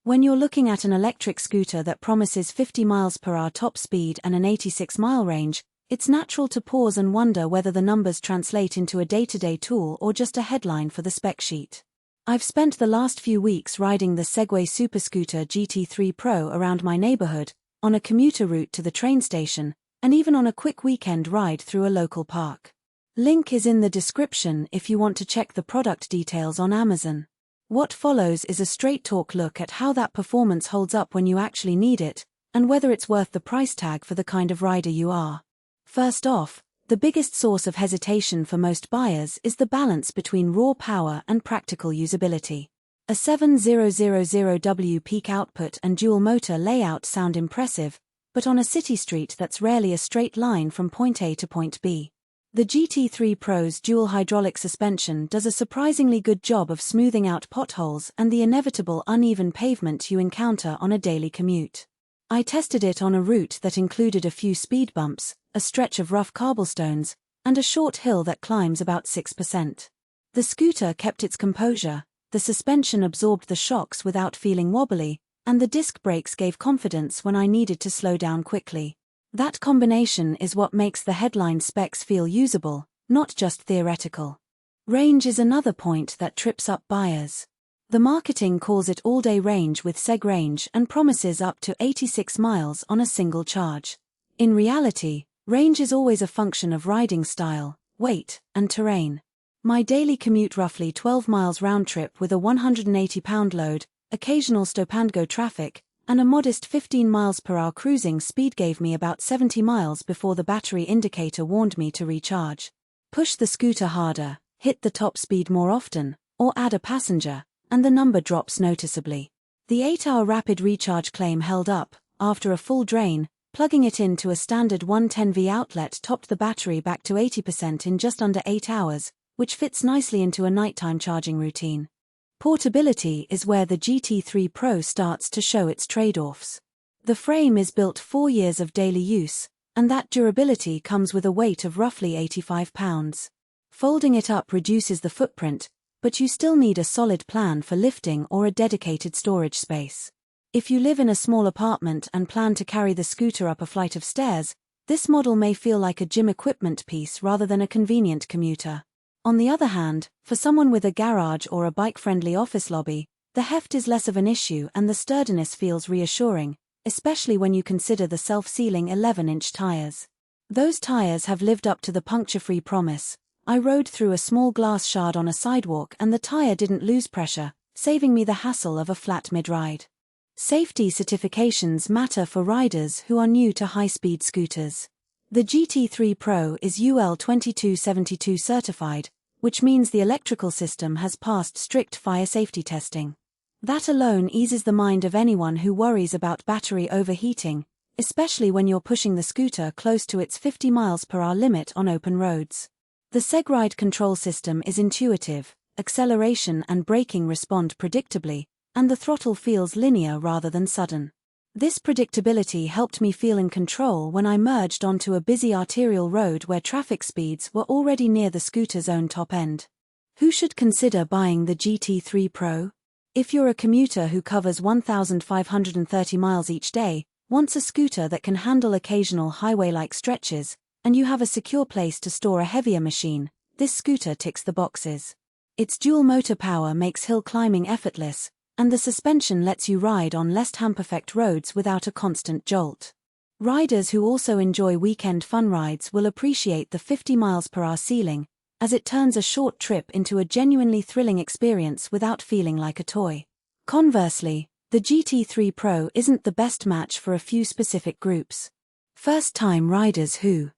When you're looking at an electric scooter that promises 50 miles per hour top speed and an 86-mile range, it's natural to pause and wonder whether the numbers translate into a day-to-day tool or just a headline for the spec sheet. I've spent the last few weeks riding the Segway SuperScooter GT3 Pro around my neighborhood, on a commuter route to the train station, and even on a quick weekend ride through a local park. Link is in the description if you want to check the product details on Amazon. What follows is a straight-talk look at how that performance holds up when you actually need it, and whether it's worth the price tag for the kind of rider you are. First off, the biggest source of hesitation for most buyers is the balance between raw power and practical usability. A 7000W peak output and dual motor layout sound impressive, but on a city street that's rarely a straight line from point A to point B. The GT3 Pro's dual hydraulic suspension does a surprisingly good job of smoothing out potholes and the inevitable uneven pavement you encounter on a daily commute. I tested it on a route that included a few speed bumps, a stretch of rough cobblestones, and a short hill that climbs about 6%. The scooter kept its composure, the suspension absorbed the shocks without feeling wobbly, and the disc brakes gave confidence when I needed to slow down quickly. That combination is what makes the headline specs feel usable, not just theoretical. Range is another point that trips up buyers. The marketing calls it all-day range with seg range and promises up to 86 miles on a single charge. In reality, range is always a function of riding style, weight, and terrain. My daily commute, roughly 12 miles round trip with a 180-pound load, occasional stop-and-go traffic, and a modest 15 miles per hour cruising speed gave me about 70 miles before the battery indicator warned me to recharge. Push the scooter harder, hit the top speed more often, or add a passenger, and the number drops noticeably. The 8-hour rapid recharge claim held up. After a full drain, plugging it into a standard 110V outlet topped the battery back to 80% in just under 8 hours, which fits nicely into a nighttime charging routine. Portability is where the GT3 Pro starts to show its trade-offs. The frame is built 4 years of daily use, and that durability comes with a weight of roughly 85 pounds. Folding it up reduces the footprint, but you still need a solid plan for lifting or a dedicated storage space. If you live in a small apartment and plan to carry the scooter up a flight of stairs, this model may feel like a gym equipment piece rather than a convenient commuter. On the other hand, for someone with a garage or a bike-friendly office lobby, the heft is less of an issue and the sturdiness feels reassuring, especially when you consider the self-sealing 11-inch tires. Those tires have lived up to the puncture-free promise. I rode through a small glass shard on a sidewalk and the tire didn't lose pressure, saving me the hassle of a flat mid-ride. Safety certifications matter for riders who are new to high-speed scooters. The GT3 Pro is UL 2272 certified, which means the electrical system has passed strict fire safety testing. That alone eases the mind of anyone who worries about battery overheating, especially when you're pushing the scooter close to its 50 miles per hour limit on open roads. The Segride control system is intuitive, acceleration and braking respond predictably, and the throttle feels linear rather than sudden. This predictability helped me feel in control when I merged onto a busy arterial road where traffic speeds were already near the scooter's own top end. Who should consider buying the GT3 Pro? If you're a commuter who covers 1,530 miles each day, wants a scooter that can handle occasional highway-like stretches, and you have a secure place to store a heavier machine, this scooter ticks the boxes. Its dual motor power makes hill climbing effortless, and the suspension lets you ride on less hamper-perfect roads without a constant jolt. Riders who also enjoy weekend fun rides will appreciate the 50 miles per hour ceiling, as it turns a short trip into a genuinely thrilling experience without feeling like a toy. Conversely, the GT3 Pro isn't the best match for a few specific groups. First-time riders who